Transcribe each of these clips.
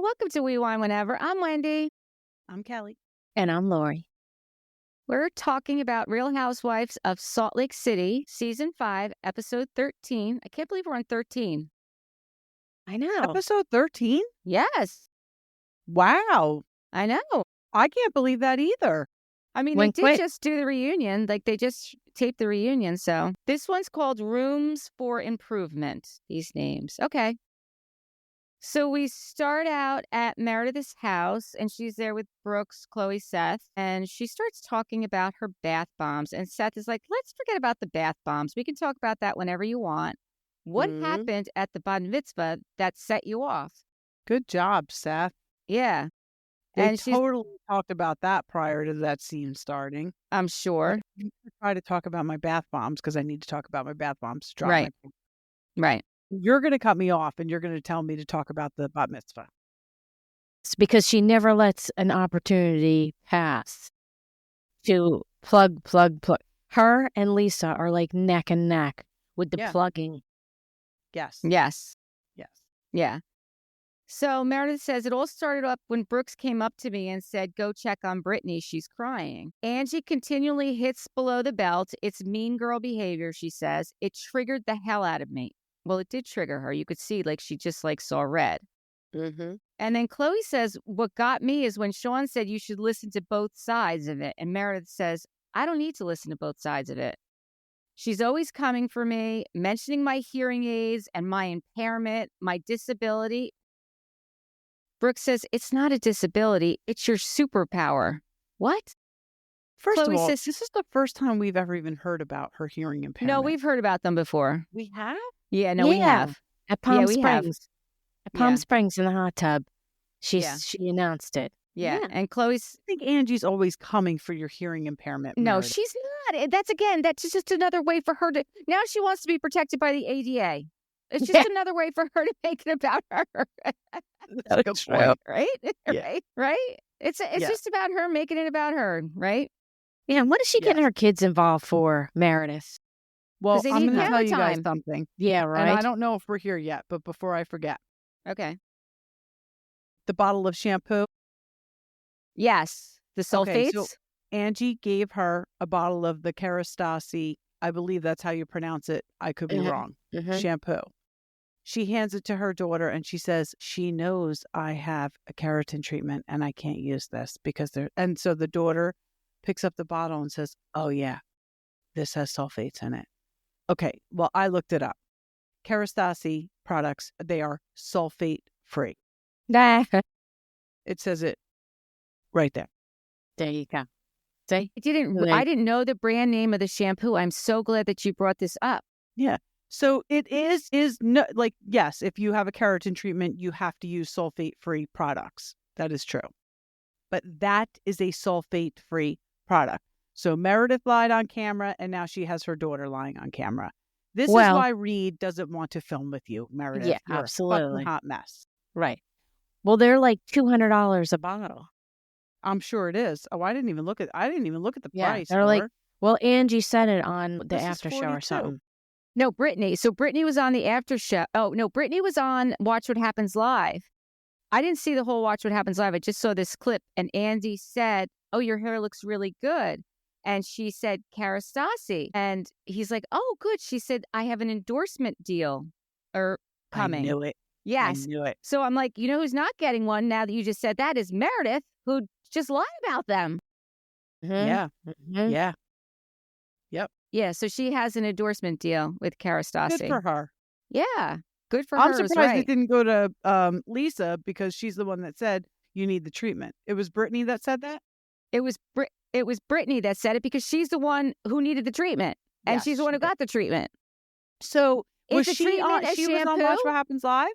welcome to We Wine Whenever. I'm Wendy. I'm Kelly. And I'm Lori. We're talking about Real Housewives of Salt Lake City, Season 5, Episode 13. I can't believe we're on 13. I know. Episode 13? Yes, Wow. I know. I can't believe that either. I mean, Wink, they did wink. just do the reunion. Like, they just taped the reunion. So this one's called Rooms for Improvement, these names. Okay. So we start out at Meredith's house, and she's there with Brooks, Chloe, Seth, and she starts talking about her bath bombs. And Seth is like, let's forget about the bath bombs. We can talk about that whenever you want. What happened at the bat mitzvah that set you off? Good job, Seth. Yeah. They And she's, totally talked about that prior to that scene starting. I'm sure. I'm going to try to talk about my bath bombs because I need to talk about my bath bombs. to drop Right. Right. You're going to cut me off and you're going to tell me to talk about the bat mitzvah. It's because she never lets an opportunity pass to plug. Her and Lisa are like neck and neck with the Yeah. plugging. Yes. Yes. Yes. Yeah. So Meredith says, it all started up when Brooks came up to me and said, go check on Brittany. She's crying. Angie continually hits below the belt. It's mean girl behavior, she says. It triggered the hell out of me. Well, it did trigger her. You could see like she just like saw red. Mm-hmm. And then Chloe says, what got me is when Sean said you should listen to both sides of it. And Meredith says, I don't need to listen to both sides of it. She's always coming for me, mentioning my hearing aids and my impairment, my disability. Brooke says, it's not a disability. It's your superpower. What? First Chloe of all, says- this is the first time we've ever even heard about her hearing impairment. No, we've heard about them before. We have? Yeah, no, we Yeah. have. At Palm we have. Springs. At Palm Yeah. Springs in the hot tub. She announced it. Yeah. Yeah. And Chloe's, I think Angie's always coming for your hearing impairment. no, Meredith. she's not. That's just another way for her to, now she wants to be protected by the ADA. It's just another way for her to make it about her. That's a good point. Right? Yeah. Right? It's just about her making it about her, right? Yeah, and what is she getting her kids involved for, Meredith? Well, 'Cause they I'm need going to tell you guys time. something. Yeah, And right? I don't know if we're here yet, but before I forget, Okay. the bottle of shampoo, Yes. The sulfates. Okay, so Angie gave her a bottle of the Kerastase, I believe that's how you pronounce it. I could be Mhm. wrong. Mhm. Shampoo. She hands it to her daughter and she says, she knows I have a keratin treatment and I can't use this because and so the daughter picks up the bottle and says, oh yeah, this has sulfates in it. Okay, well, I looked it up. Kerastase products, they are sulfate free. Nah. It says it right there. There you go. See? I didn't know the brand name of the shampoo. I'm so glad that you brought this up. Yeah. So it is no, like, yes, if you have a keratin treatment, you have to use sulfate-free products. That is true. But that is a sulfate-free product. So Meredith lied on camera, and now she has her daughter lying on camera. This is why Reed doesn't want to film with you, Meredith. Yeah, You're absolutely. a fucking hot mess. Right. Well, they're like $200 a bottle. I'm sure it is. Oh, I didn't even look at the Yeah, price. they're like, Laura. well, Angie said it on the This is after show or 42. something. No, Brittany. So Brittany was on the after show. Oh, no, Brittany was on Watch What Happens Live. I didn't see the whole Watch What Happens Live. I just saw this clip. And Andy said, oh, your hair looks really good. And she said, Kerastase. And he's like, oh, good. She said, I have an endorsement deal coming. I knew it. Yes. I knew it. So I'm like, you know who's not getting one now that you just said that is Meredith, who just lied about them. Mhm. Yeah. Mhm. Yeah. Yeah, so she has an endorsement deal with Kerastase. Good for her. Yeah, good for I'm her. surprised Right. it didn't go to Lisa because she's the one that said you need the treatment. It was Brittany that said that? It was Brittany that said it because she's the one who needed the treatment, and Yes, she's the one she who did. got the treatment. So Is was the she treatment on? a She was on shampoo? Watch What Happens Live?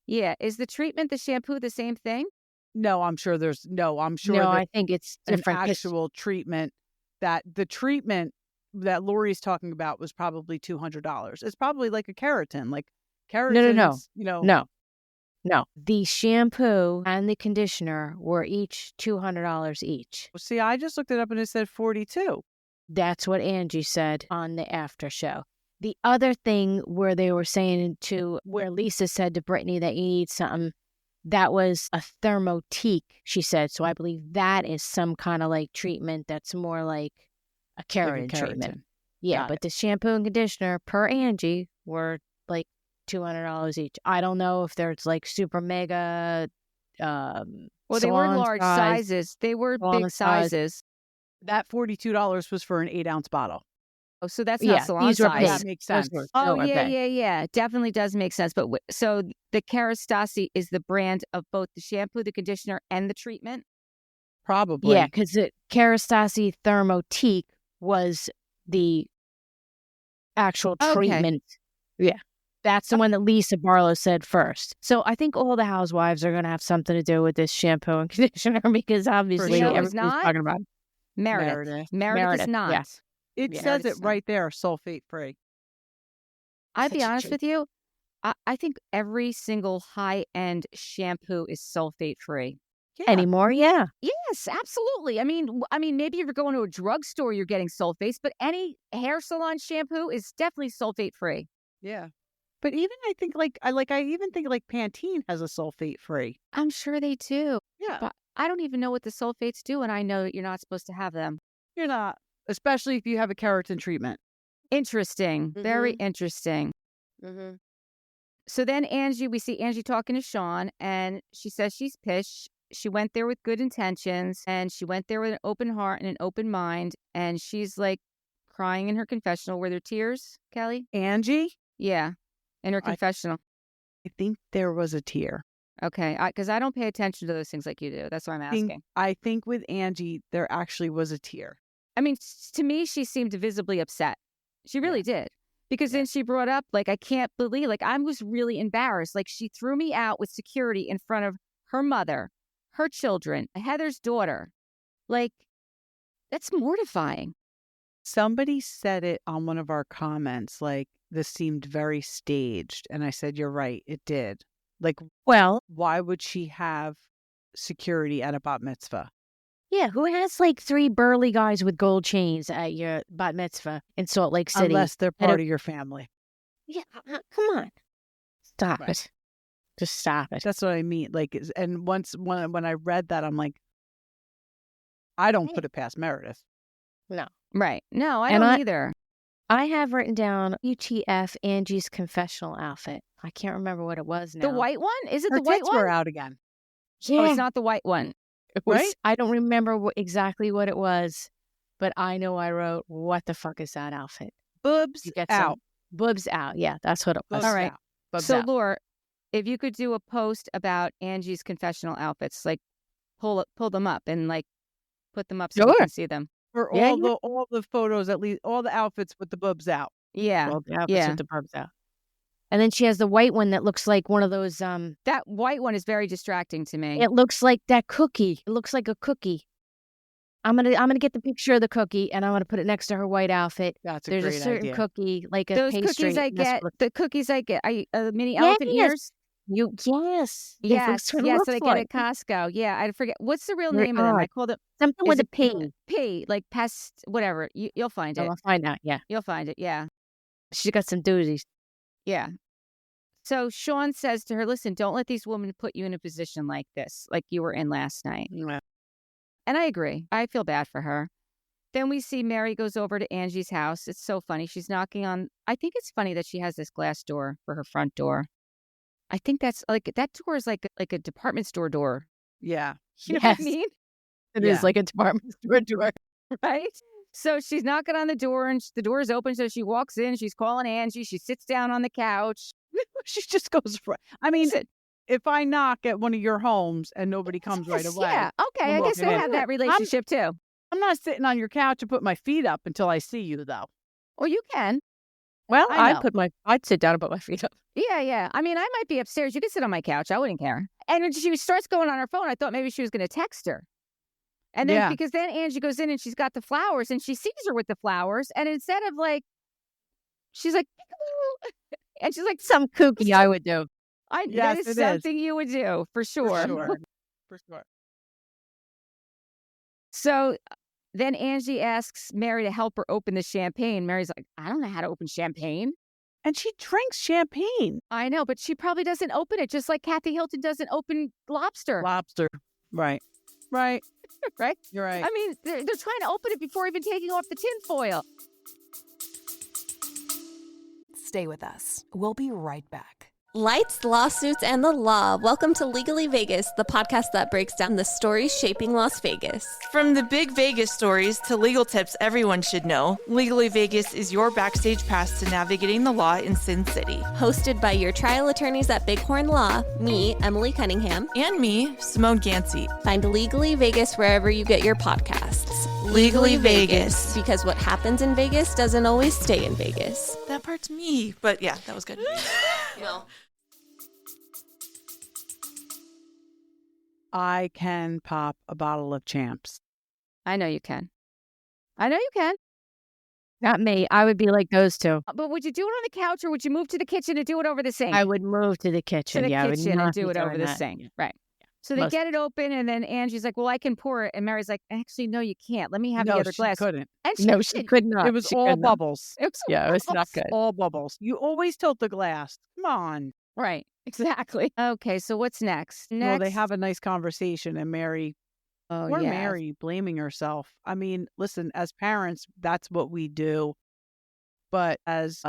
Yeah, is the treatment the shampoo the same thing? No, I'm sure I'm sure No, there's I think it's an different. 'cause- actual treatment that the treatment that Lori's talking about was probably $200. It's probably like a keratin, like keratin. No. The shampoo and the conditioner were each $200 each. See, I just looked it up and it said 42. That's what Angie said on the after show. The other thing where they were saying where Lisa said to Brittany that you need something that was a thermotique, she said. So I believe that is some kind of like treatment that's more like a keratin treatment. Yeah, Got but the shampoo and conditioner per Angie were like $200 each. I don't know if there's like super mega. Well, they were large sizes. They were big sizes. That $42 was for an 8-ounce bottle. Oh, so that's not salon these were size. big. That makes sense. Oh, yeah. Definitely does make sense. But so the Kerastase is the brand of both the shampoo, the conditioner, and the treatment? Probably. Yeah, because the Kerastase Thermotique was the actual treatment. Yeah. That's the one that Lisa Barlow said first. So I think all the housewives are going to have something to do with this shampoo and conditioner because obviously sure. everybody's not? talking about it. Meredith is not. Yeah. It says it right there, sulfate-free. I'd be honest with you. I think every single high-end shampoo is sulfate-free. Yeah. Anymore? Yeah. Yes, absolutely. I mean, maybe if you're going to a drugstore, you're getting sulfates, but any hair salon shampoo is definitely sulfate-free. Yeah. But even I think I even think Pantene has a sulfate-free. I'm sure they do. Yeah. But I don't even know what the sulfates do, and I know that you're not supposed to have them. You're not. Especially if you have a keratin treatment. Interesting. Very interesting. So then we see Angie talking to Sean, and she says she's pissed. She went there with good intentions, and she went there with an open heart and an open mind, and she's like crying in her confessional. Were there tears, Kelly? Angie? Yeah, in her confessional. I think there was a tear. Okay, because I don't pay attention to those things like you do. That's why I'm asking. I think with Angie, there actually was a tear. I mean, to me, she seemed visibly upset. She really did. Because then she brought up, like, I can't believe, like, I was really embarrassed. Like, she threw me out with security in front of her mother, her children, Heather's daughter. Like, that's mortifying. Somebody said it on one of our comments, like, this seemed very staged. And I said, you're right, it did. Like, well, why would she have security at a bat mitzvah? Yeah, who has like 3 burly guys with gold chains at your bat mitzvah in Salt Lake City? Unless they're part of your family. Yeah, come on. Stop it. Just stop it. That's what I mean. Like, and when I read that, I'm like, I don't put it past Meredith. No. Right. No, I don't either. I have written down UTF Angie's confessional outfit. I can't remember what it was now. The white one? Is it Her the white tits one? were out again. Yeah. Oh, it's not the white one. Right? I don't remember exactly what it was, but I know I wrote, what the fuck is that outfit? Boobs out. Boobs out. Yeah, that's what it was. All right. So, Laura, if you could do a post about Angie's confessional outfits, like pull them up and like put them up so you can see them. For all the photos, at least all the outfits with the boobs out. Yeah. All the outfits with the boobs out. And then she has the white one that looks like one of those. That white one is very distracting to me. It looks like that cookie. It looks like a cookie. I'm gonna get the picture of the cookie and I'm gonna put it next to her white outfit. That's a There's great a certain idea. cookie, like a Those pastry. cookies I get. The cookies I get. Mini elephant ears. Yes. Yes, that I get at Costco. Yeah, I forget what's the real name of them. I called it something with a P. P, like pest, whatever. You'll find it. I'll find out. Yeah, you'll find it. Yeah, she got some doozies. Yeah. So Sean says to her, "Listen, don't let these women put you in a position like this, like you were in last night." Yeah. And I agree. I feel bad for her. Then we see Mary goes over to Angie's house. It's so funny. She's knocking on. I think it's funny that she has this glass door for her front door. I think that's like that door is like a department store door. Yeah. You know what I mean? It is like a department store door. Right? So she's knocking on the door and the door is open. So she walks in. She's calling Angie. She sits down on the couch. She just goes for it. I mean, if I knock at one of your homes and nobody comes right away. Yeah. Okay. I guess I have that relationship too. I'm not sitting on your couch and put my feet up until I see you, though. Well, you can. Well, I'd sit down and put my feet up. Yeah, yeah. I mean, I might be upstairs. You could sit on my couch. I wouldn't care. And when she starts going on her phone, I thought maybe she was going to text her. And then because then Angie goes in and she's got the flowers and she sees her with the flowers. And instead of like, she's like, and she's like, some kooky I would do. That is something you would do for sure. For sure. So then Angie asks Mary to help her open the champagne. Mary's like, I don't know how to open champagne. And she drinks champagne. I know, but she probably doesn't open it, just like Kathy Hilton doesn't open lobster. Lobster. Right. Right. Right? You're right. I mean, they're trying to open it before even taking off the tinfoil. Stay with us. We'll be right back. Lights, lawsuits, and the law. Welcome to Legally Vegas, the podcast that breaks down the stories shaping Las Vegas. From the big Vegas stories to legal tips everyone should know, Legally Vegas is your backstage pass to navigating the law in Sin City. Hosted by your trial attorneys at Bighorn Law, me, Emily Cunningham, And me, Simone Gansey. Find Legally Vegas wherever you get your podcasts. Legally Vegas. Because what happens in Vegas doesn't always stay in Vegas. That part's me, but yeah, that was good. Well, I can pop a bottle of Champs. I know you can. I know you can. Not me. I would be like those two. But would you do it on the couch or would you move to the kitchen and do it over the sink? I would move to the kitchen. To the I would kitchen not and do be it over doing the that. sink. Yeah. Right. So they Most- get it open and then Angie's like, well, I can pour it. And Mary's like, actually, no, you can't. Let me have the No, other she glass. couldn't. And No, she could not. It was She all could not. bubbles. It was Yeah, it was not good. All bubbles. You always tilt the glass. Come on. Right. Exactly. Okay. So what's next? Well, they have a nice conversation and Mary, Oh, poor yeah. Mary, blaming herself. I mean, listen, as parents, that's what we do. But as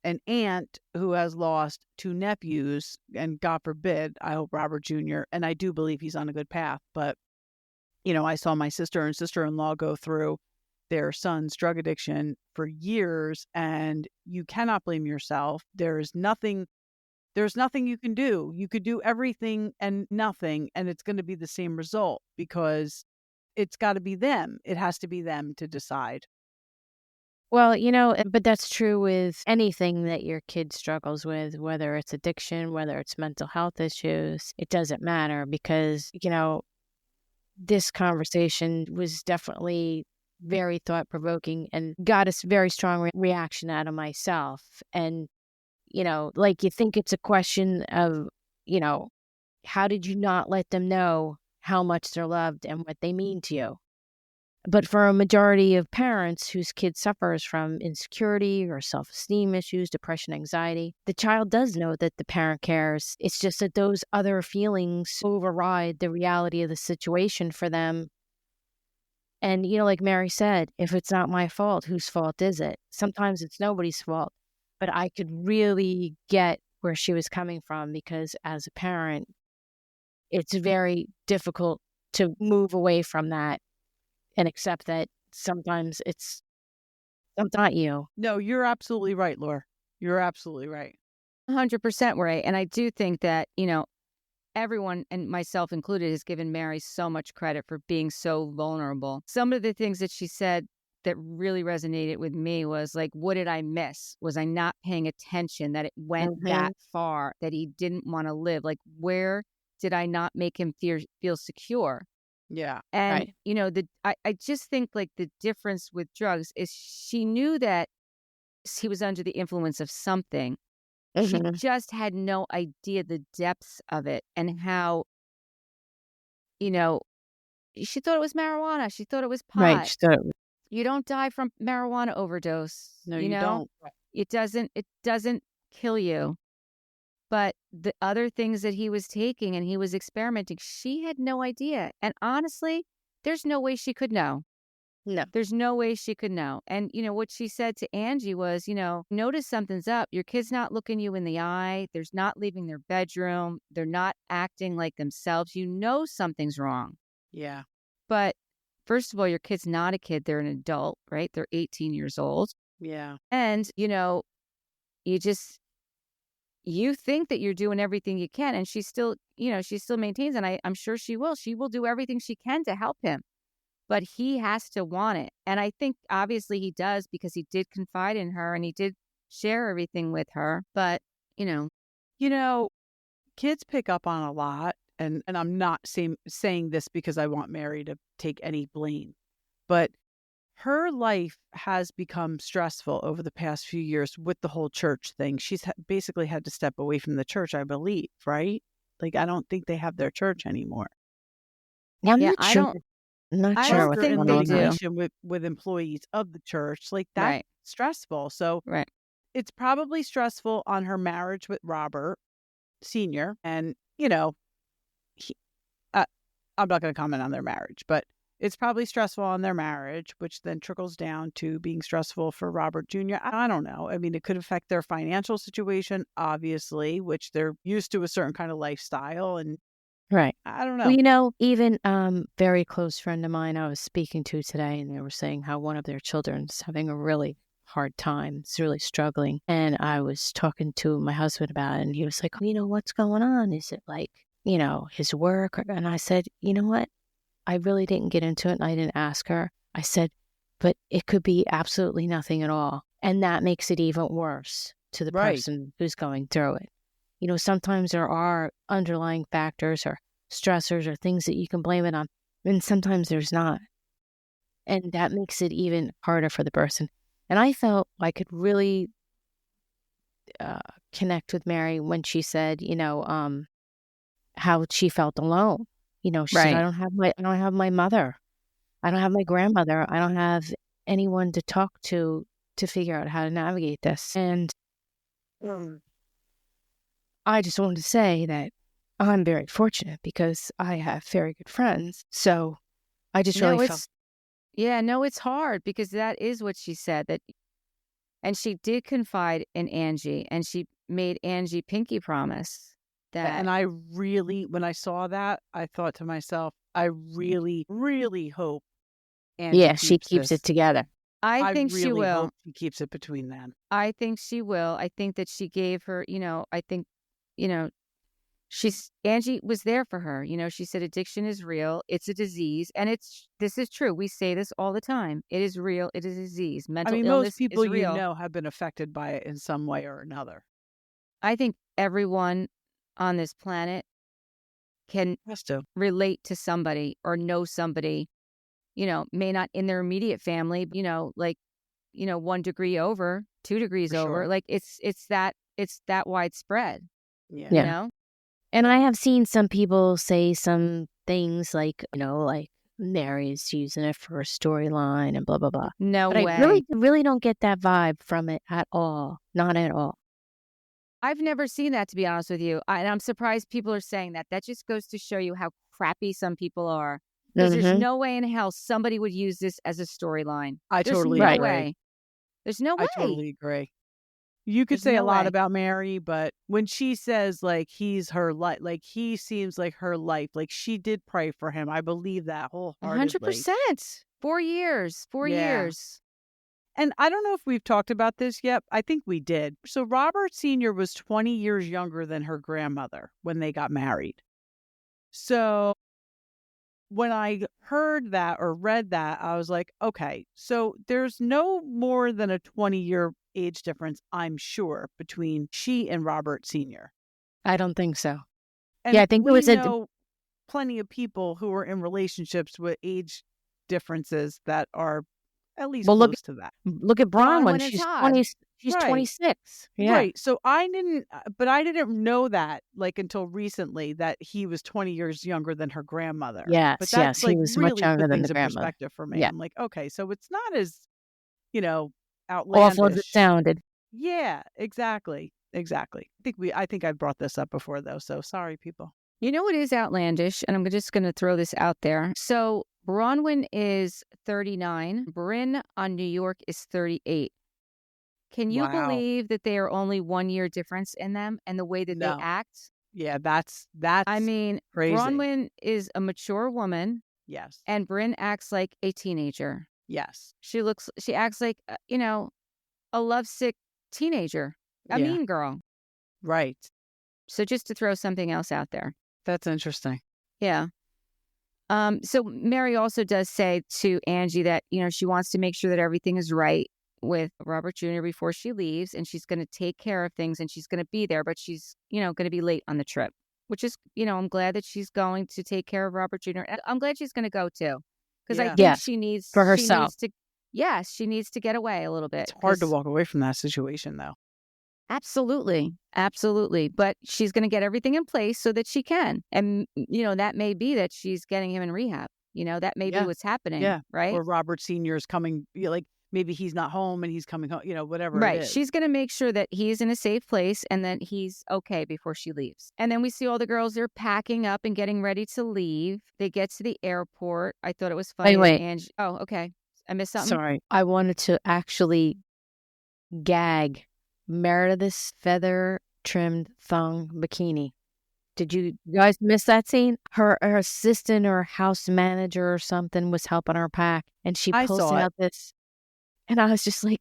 an aunt who has lost 2 nephews, and God forbid, I hope Robert Jr., and I do believe he's on a good path, but, you know, I saw my sister and sister-in-law go through their son's drug addiction for years, and you cannot blame yourself. There's nothing you can do. You could do everything and nothing, and it's going to be the same result because it's got to be them. It has to be them to decide. Well, but that's true with anything that your kid struggles with, whether it's addiction, whether it's mental health issues. It doesn't matter because, this conversation was definitely very thought-provoking and got a very strong reaction out of myself. And, like you think it's a question of, how did you not let them know how much they're loved and what they mean to you? But for a majority of parents whose kid suffers from insecurity or self-esteem issues, depression, anxiety, the child does know that the parent cares. It's just that those other feelings override the reality of the situation for them. And, like Mary said, if it's not my fault, whose fault is it? Sometimes it's nobody's fault. But I could really get where she was coming from because as a parent, it's very difficult to move away from that and accept that sometimes it's not you. No, you're absolutely right, Laura. You're absolutely right. 100% right. And I do think that, everyone, and myself included, has given Mary so much credit for being so vulnerable. Some of the things that she said that really resonated with me was like, what did I miss? Was I not paying attention that it went that far, that he didn't want to live? Like, where did I not make him feel secure? Yeah. And, I just think like the difference with drugs is she knew that he was under the influence of something. She just had no idea the depths of it and how, she thought it was marijuana. She thought it was pot. Right. So, You don't die from marijuana overdose. No, you don't. It doesn't kill you. But the other things that he was taking and he was experimenting, she had no idea. And honestly, there's no way she could know. No. There's no way she could know. And, what she said to Angie was, notice something's up. Your kid's not looking you in the eye. There's not leaving their bedroom. They're not acting like themselves. Something's wrong. Yeah. But first of all, your kid's not a kid. They're an adult, right? They're 18 years old. Yeah. And, you think that you're doing everything you can. And she still maintains, and I'm sure she will. She will do everything she can to help him. But he has to want it. And I think obviously he does because he did confide in her and he did share everything with her. But, kids pick up on a lot. And I'm not saying this because I want Mary to take any blame. But her life has become stressful over the past few years with the whole church thing. She's basically had to step away from the church, I believe, right? Like, I don't think they have their church anymore. I'm Yeah, not I sure. don't- I'm not I sure don't what's think going they on do. there. Litigation with employees of the church, like that's Right. stressful. So Right. it's probably stressful on her marriage with Robert Sr. And, he, I'm not going to comment on their marriage, but it's probably stressful on their marriage, which then trickles down to being stressful for Robert Jr. I don't know. I mean, it could affect their financial situation, obviously, which they're used to a certain kind of lifestyle. And right. I don't know. Well, even very close friend of mine I was speaking to today, and they were saying how one of their children's having a really hard time. It's really struggling. And I was talking to my husband about it, and he was like, what's going on? Is it like, his work? And I said, you know what? I really didn't get into it, and I didn't ask her. I said, but it could be absolutely nothing at all. And that makes it even worse to the person who's going through it. Sometimes there are underlying factors or stressors or things that you can blame it on, and sometimes there's not. And that makes it even harder for the person. And I felt I could really connect with Mary when she said, how she felt alone. She said, I don't have my mother. I don't have my grandmother. I don't have anyone to talk to figure out how to navigate this. And I just wanted to say that I'm very fortunate because I have very good friends. So I just really felt. Yeah, no, it's hard because that is what she said. And she did confide in Angie, and she made Angie pinky promise. And I really, when I saw that, I thought to myself, I really, really hope Angie she keeps it together. I think really she will. Hope she keeps it between them. I think she will. I think that she gave her, I think, Angie was there for her. She said addiction is real. It's a disease. And this is true. We say this all the time. It is real. It is a disease. Mental illness most people is real. have been affected by it in some way or another. I think everyone on this planet can relate to somebody or know somebody, may not in their immediate family, 1 degree over, 2 degrees over. Like it's that widespread. Yeah. And I have seen some people say some things like, like Mary's using it for a storyline and blah, blah, blah. No but way. I really don't get that vibe from it at all. Not at all. I've never seen that, to be honest with you. And I'm surprised people are saying that. That just goes to show you how crappy some people are. Because there's no way in hell somebody would use this as a storyline. There's totally no agree. Way. There's no way. I totally agree. You could say a lot about Mary, but when she says like he's her life, like he seems like her life, like she did pray for him. I believe that wholeheartedly. 100%. 4 years. 4 years. And I don't know if we've talked about this yet. I think we did. So Robert Sr. was 20 years younger than her grandmother when they got married. So when I heard that or read that, I was like, okay, so there's no more than a 20-year age difference, I'm sure, between she and Robert Sr. I don't think so. And I think it was plenty of people who are in relationships with age differences that are at least close to that. Look at Bronwyn. She's 20. She's 26. Yeah. Right. So I didn't know that like until recently that he was 20 years younger than her grandmother. Yes. But that's he was really much younger than the grandmother. Perspective for me. Yeah. I'm like, okay, so it's not as, outlandish. Awful as it sounded. Yeah, exactly. I think I brought this up before though. So sorry, people. You know what is outlandish? And I'm just going to throw this out there. So Bronwyn is 39. Bryn on New York is 38. Can you believe that they are only 1 year difference in them and the way that they act? Yeah, that's I mean, crazy. Bronwyn is a mature woman. Yes. And Bryn acts like a teenager. Yes. She acts like, a lovesick teenager, a mean girl. Right. So just to throw something else out there. That's interesting. Yeah. So Mary also does say to Angie that, she wants to make sure that everything is right with Robert Jr. before she leaves, and she's going to take care of things and she's going to be there, but she's, going to be late on the trip, which is, I'm glad that she's going to take care of Robert Jr. I'm glad she's going to go too, because I think she needs for herself. She needs to get away a little bit. It's hard to walk away from that situation though. Absolutely. But she's going to get everything in place so that she can. And, that may be that she's getting him in rehab. That may be what's happening. Yeah. Right. Or Robert Sr. is coming, maybe he's not home and he's coming home, whatever it Right. is. She's going to make sure that he's in a safe place and that he's okay before she leaves. And then we see all the girls, they're packing up and getting ready to leave. They get to the airport. I thought it was funny. Wait. Angie, oh, okay. I missed something. Sorry. I wanted to actually gag Meredith's feather-trimmed thong bikini. Did you guys miss that scene? Her assistant or house manager or something was helping her pack, and she I posted saw it. out this, and I was just like,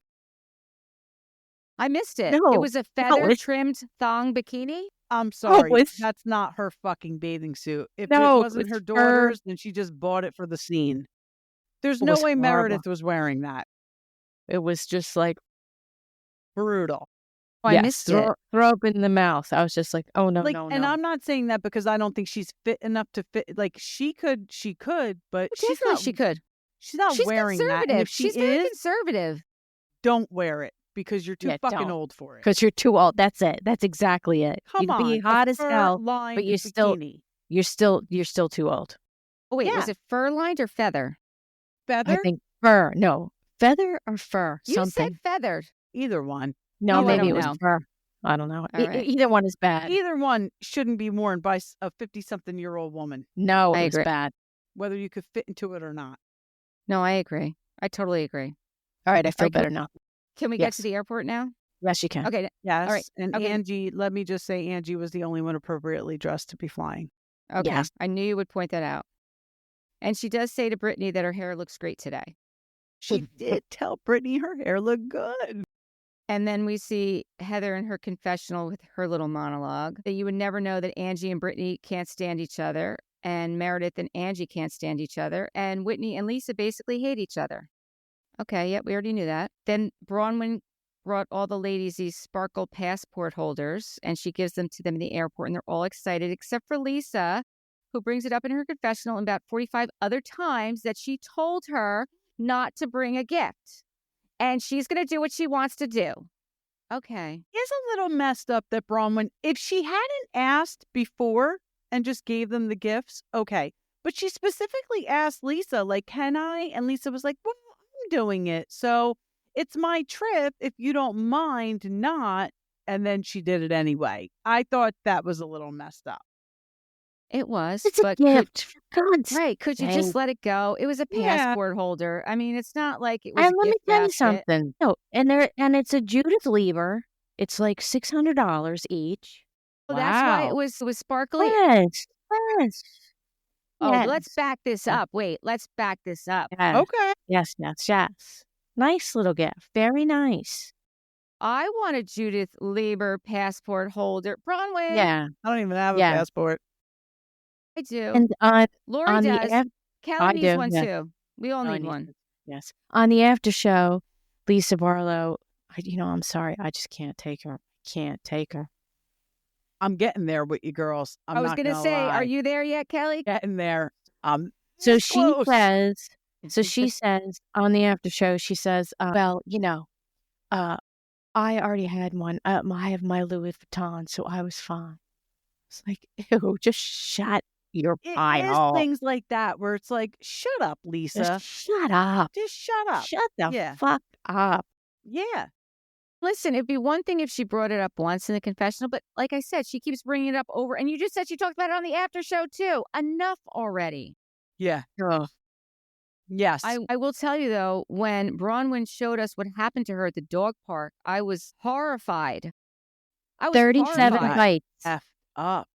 I missed it. No, It was a feather-trimmed thong bikini. I'm sorry. it's- That's not her fucking bathing suit. If No, it wasn't it's her her- daughter's, then she just bought it for the scene. There's It no was way horrible. Meredith was wearing that. it was just like, Brutal. Oh, I yes, missed it. throw up in the mouth. I was just like, oh no, no. And I'm not saying that because I don't think she's fit enough to fit. Like she could, but she's Definitely not. she could. She's not She's wearing that. conservative. And if she She's very is, conservative. don't wear it because you're too Yeah, fucking don't. old for it. because you're too old. That's it. That's exactly it. Come you can on, be hot a as hell, fur-lined but you're still bikini. you're still too old. Oh, wait, Yeah. was it fur-lined or feather? Feather. I think fur. No, feather or fur. You something. said feathered. Either one. No, Oh, I maybe don't it was know. fur. I don't know. All right. Either one is bad. Either one shouldn't be worn by a 50-something-year-old woman, No, I it was agree. bad. whether you could fit into it or not. No, I agree. I totally agree. All right, I feel Okay. better now. Can we get Yes. to the airport now? Yes, you can. Okay. Yes. All right. And Okay. Angie, let me just say, Angie was the only one appropriately dressed to be flying. Okay. Yes. I knew you would point that out. And she does say to Brittany that her hair looks great today. She did tell Brittany her hair looked good. And then we see Heather in her confessional with her little monologue that you would never know that Angie and Brittany can't stand each other, and Meredith and Angie can't stand each other, and Whitney and Lisa basically hate each other. Okay, yep, we already knew that. Then Bronwyn brought all the ladies these sparkle passport holders, and she gives them to them in the airport, and they're all excited, except for Lisa, who brings it up in her confessional about 45 other times that she told her not to bring a gift. And she's going to do what she wants to do. Okay. It's a little messed up that Bronwyn, if she hadn't asked before and just gave them the gifts, okay. But she specifically asked Lisa, like, can I? And Lisa was like, well, I'm doing it. So it's my trip if you don't mind not. And then she did it anyway. I thought that was a little messed up. It was. It's a but gift. For God's right. Could you sake. just let it go? It was a Yeah. passport holder. I mean, it's not like it was And a let me gift tell you basket. something. No, and it's a Judith Lever. It's like $600 each. Well, that's why Wow. it was sparkly. Yes. Oh, Yes. let's back this up. Wait, let's back this up. Yes. Okay. Yes. Nice little gift. Very nice. I want a Judith Lieber passport holder. Bronwyn. Yeah. I don't even have a Yeah. passport. I do. And Lori on the does. af- Kelly I needs do, one yeah. too. We all I need need one. yes. On the after show, Lisa Barlow, I'm sorry. I just can't take her. Can't take her. I'm getting there with you girls. I'm I was not going to gonna say, lie. are you there yet, Kelly? getting there? So this she close. says, she says on the after show, she says, well, I already had one. I have my Louis Vuitton, so I was fine. It's like, ew, just shut your It pie is hole. things like that where it's like, shut up, Lisa. Just shut up. Just shut up. Shut the Yeah. fuck up. Yeah. Listen, it'd be one thing if she brought it up once in the confessional, but like I said, she keeps bringing it up over. And you just said she talked about it on the after show too. Enough already. Yeah. Ugh. Yes. I will tell you though, when Bronwyn showed us what happened to her at the dog park, I was horrified. I was 37 horrified. bites. F up.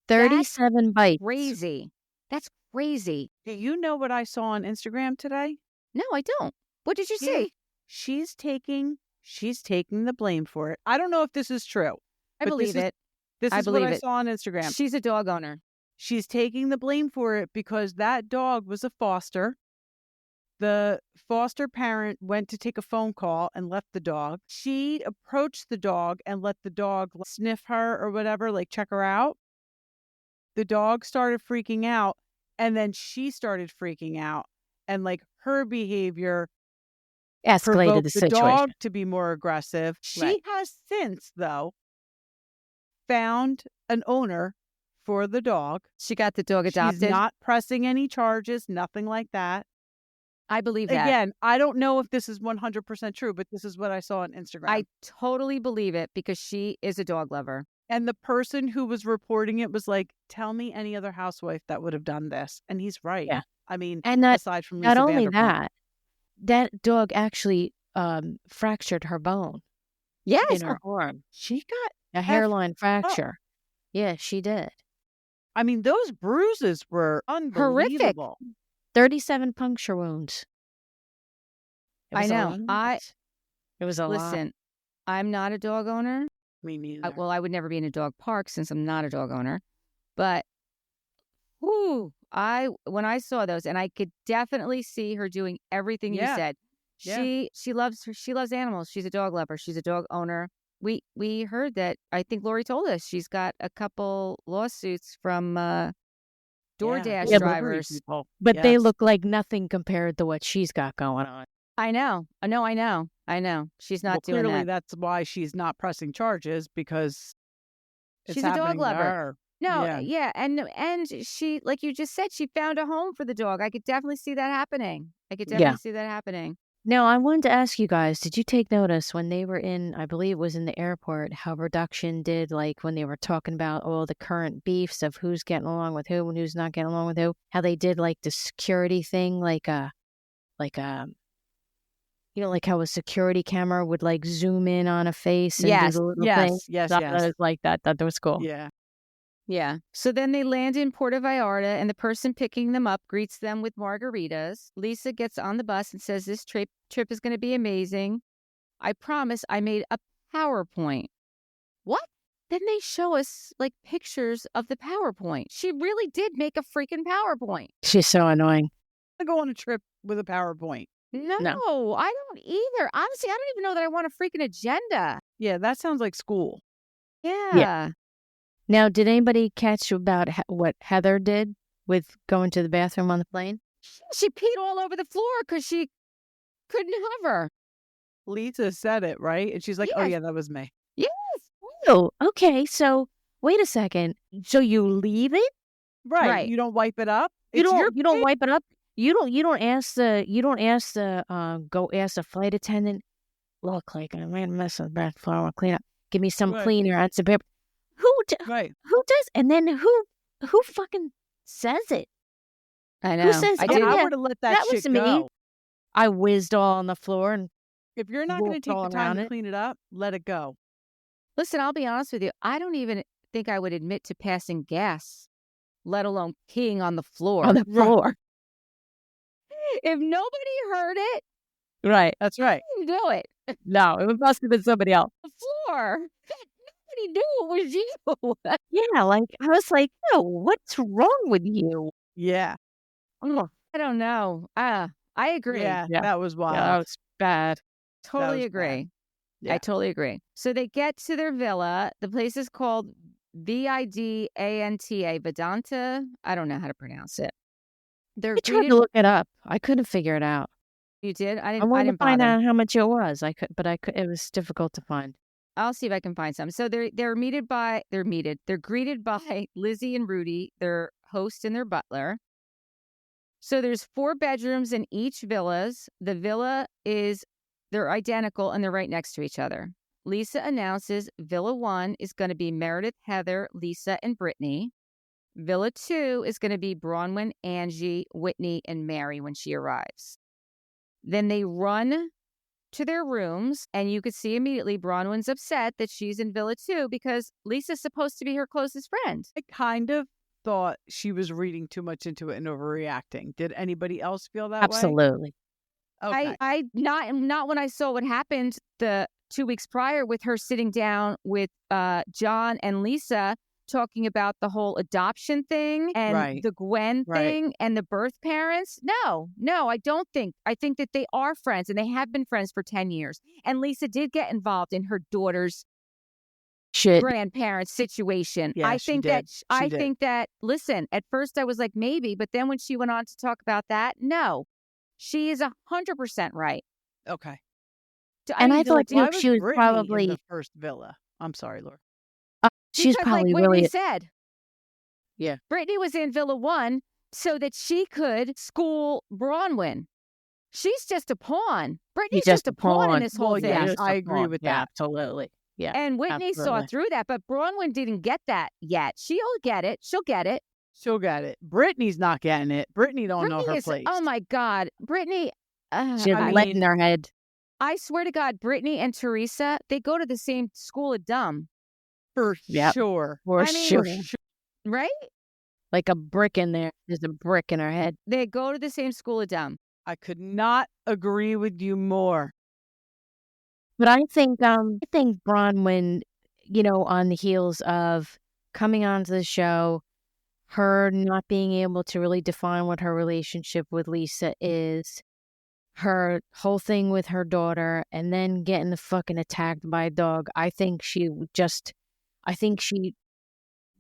37 bites. Crazy. That's crazy. Do you know what I saw on Instagram today? No, I don't. What did you Yeah. see? She's taking the blame for it. I don't know if this is true. I but believe it. This I is what believe I it. saw on Instagram. She's a dog owner. She's taking the blame for it because that dog was a foster. The foster parent went to take a phone call and left the dog. She approached the dog and let the dog sniff her or whatever, like check her out. The dog started freaking out and then she started freaking out. And like her behavior Escalated provoked the the situation. dog to be more aggressive. She Right. has since, though, found an owner for the dog. She got the dog adopted. She's not pressing any charges, nothing like that. I believe that. Again, I don't know if this is 100% true, but this is what I saw on Instagram. I totally believe it because she is a dog lover. And the person who was reporting it was like, tell me any other housewife that would have done this. And he's right. Yeah. I mean, And aside from Lisa not only Vanderpump. that dog actually fractured her bone. Yes. In her arm. She got A hairline fracture. Yeah, she did. I mean, those bruises were unbelievable. 37 puncture wounds. I know. It was a lot. Listen, I'm not a dog owner. Me neither. Well, I would never be in a dog park since I'm not a dog owner. But when I saw those, and I could definitely see her doing everything you said. Yeah. She loves animals. She's a dog lover. She's a dog owner. We heard that. I think Lori told us she's got a couple lawsuits from DoorDash drivers. But they look like nothing compared to what she's got going on. I know. She's not doing clearly that. That's why she's not pressing charges, because She's a dog lover. No, Yeah. and she, like you just said, she found a home for the dog. I could definitely see that happening. Now, I wanted to ask you guys, did you take notice when they were in, I believe it was in the airport, how production did, like when they were talking about all the current beefs of who's getting along with who and who's not getting along with who, how they did like the security thing, like like how a security camera would like zoom in on a face and do the little thing. Yes. That was like that. That was cool. Yeah. So then they land in Puerto Vallarta, and the person picking them up greets them with margaritas. Lisa gets on the bus and says this trip is going to be amazing. I promise I made a PowerPoint. What? Then they show us like pictures of the PowerPoint. She really did make a freaking PowerPoint. She's so annoying. I go on a trip with a PowerPoint. No, I don't either. Honestly, I don't even know that I want a freaking agenda. Yeah, that sounds like school. Yeah. Now, did anybody catch about what Heather did with going to the bathroom on the plane? She peed all over the floor because she couldn't hover. Lisa said it, right? And she's like, oh, yeah, that was me. Yes. Oh, okay. So, wait a second. So you leave it? Right. You don't wipe it up? You don't wipe it up? You don't ask the go ask the flight attendant, look, like I made a mess on the bathroom floor, I want to clean up. Give me some cleaner and some paper. Who does? And then who fucking says it? I know. Who says I would have let that shit was go. me. I whizzed all on the floor, and if you're not going to take the time to clean it up, let it go. Listen, I'll be honest with you. I don't even think I would admit to passing gas, let alone peeing on the floor. On the floor. If nobody heard it, right? That's right. I didn't do it. No, it must have been somebody else. The floor. Nobody knew it was you. Yeah, like I was like, no, what's wrong with you? Yeah. Oh, I don't know. I agree. Yeah, that was wild. Yeah, that was bad. Totally agree. Yeah. I totally agree. So they get to their villa. The place is called Vidanta, Vedanta. I don't know how to pronounce it. I tried to look it up. I couldn't figure it out. You did? I wanted didn't to find bother. out how much it was. I could. It was difficult to find. I'll see if I can find some. So they're greeted by Lizzie and Rudy, their host and their butler. So there's 4 bedrooms in each villas. The villa they're identical and they're right next to each other. Lisa announces Villa 1 is going to be Meredith, Heather, Lisa, and Brittany. Villa 2 is going to be Bronwyn, Angie, Whitney, and Mary when she arrives. Then they run to their rooms, and you could see immediately Bronwyn's upset that she's in Villa 2 because Lisa's supposed to be her closest friend. I kind of thought she was reading too much into it and overreacting. Did anybody else feel that way? Absolutely. Okay. I not when I saw what happened the 2 weeks prior with her sitting down with John and Lisa talking about the whole adoption thing and the Gwen thing and the birth parents. No, I don't think. I think that they are friends and they have been friends for 10 years. And Lisa did get involved in her daughter's grandparents situation. Yeah, I think that, listen, at first I was like, maybe, but then when she went on to talk about that, no, she is 100% right. Okay. And I thought too, she was Brittany probably in the first villa. I'm sorry, Laura. She's because, probably like Whitney really said. Yeah. Brittany was in Villa 1 so that she could school Bronwyn. She's just a pawn. Brittany's just a pawn in this whole thing. Yes, I agree with that. Absolutely. Yeah. And Whitney saw through that, but Bronwyn didn't get that yet. She'll get it. She'll get it. She'll get it. Brittany's not getting it. Brittany don't know her place. Oh my God. Brittany. She's letting her head. I swear to God, Brittany and Teresa, they go to the same school of dumb. For sure. For sure. Right? Like a brick in there. There's a brick in her head. They go to the same school of dumb. I could not agree with you more. But I think Bronwyn, on the heels of coming onto the show, her not being able to really define what her relationship with Lisa is, her whole thing with her daughter, and then getting fucking attacked by a dog. I think she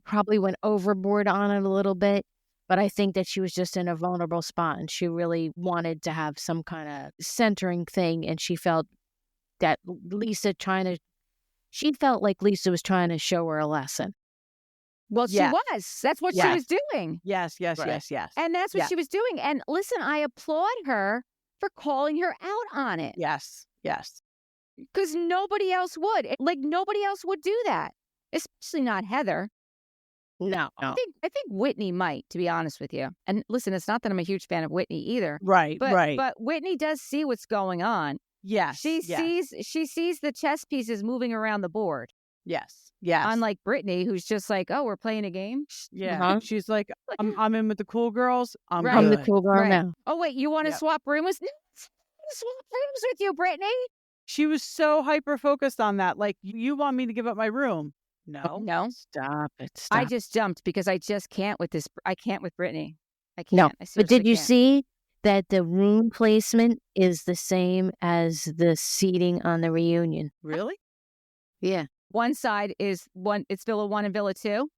probably went overboard on it a little bit, but I think that she was just in a vulnerable spot and she really wanted to have some kind of centering thing, and she felt that she felt like Lisa was trying to show her a lesson. Well, she was. That's what she was doing. Yes. And that's what she was doing. And listen, I applaud her for calling her out on it. Yes. Because nobody else would. Like, nobody else would do that. Especially not Heather. No. I think Whitney might, to be honest with you. And listen, it's not that I'm a huge fan of Whitney either. Right. But Whitney does see what's going on. Yes. She sees the chess pieces moving around the board. Yes. Unlike Brittany, who's just like, oh, we're playing a game. Yeah. Uh-huh. She's like, I'm in with the cool girls. I'm the cool girl now. Oh, wait, you want to swap rooms? No, swap rooms with you, Brittany. She was so hyper focused on that. Like, you want me to give up my room? No. Stop it. I just jumped because I just can't with this. I can't with Brittany. I can't. No, but did you can't. see that the room placement is the same as the seating on the reunion? Really? Yeah. One side is it's Villa 1 and Villa 2?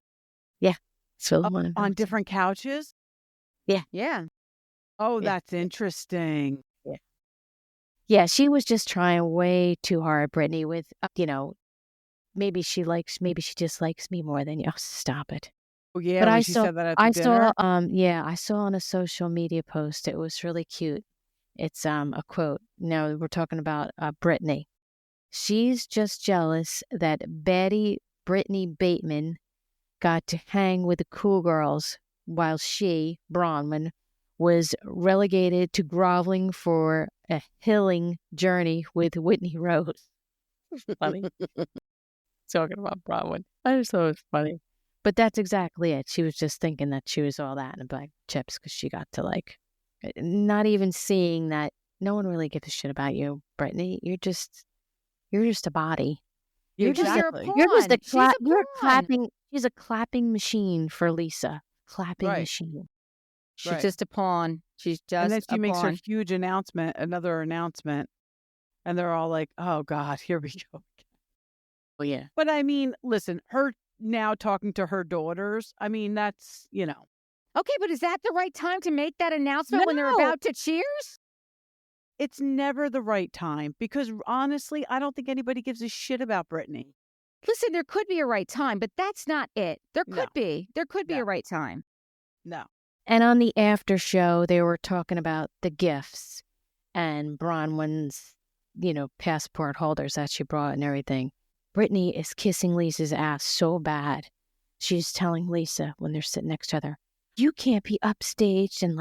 Yeah. It's Villa 1 and Villa on 2. different couches? Yeah. Oh, that's interesting. Yeah, she was just trying way too hard, Brittany, with, maybe she just likes me more than you. Oh, stop it. Oh, yeah, but she said that at the dinner? I saw on a social media post, it was really cute. It's a quote. Now we're talking about Brittany. She's just jealous that baddie Brittany Bateman got to hang with the cool girls while she, Bronwyn, was relegated to groveling for a healing journey with Whitney Rose. Funny. Talking about Bronwyn. I just thought it was funny. But that's exactly it. She was just thinking that she was all that in a bag of chips because she got to not even seeing that no one really gives a shit about you, Brittany. You're just a body. You're just a pawn. You're clapping. She's a clapping machine for Lisa. Clapping machine. She's just a pawn. She's just a pawn. And then she makes her huge another announcement. And they're all like, oh, God, here we go. Oh, yeah. But I mean, listen, her now talking to her daughters, I mean, that's, Okay, but is that the right time to make that announcement when they're about to cheers? It's never the right time because honestly, I don't think anybody gives a shit about Brittany. Listen, there could be a right time, but that's not it. There could be. There could be a right time. No. And on the after show, they were talking about the gifts and Bronwyn's, passport holders that she brought and everything. Brittany is kissing Lisa's ass so bad. She's telling Lisa when they're sitting next to her, you can't be upstaged and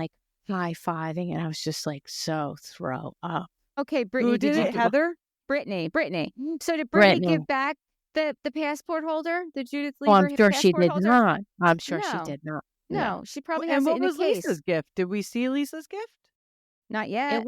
high-fiving. And I was just so throw up. Okay, Brittany. Who did it, Heather? Brittany. So did Brittany give back the passport holder? The Judith Lieber I'm sure she did holder? not. I'm sure she did not. No, she probably has and it what in was a case. Lisa's gift? Did we see Lisa's gift? Not yet.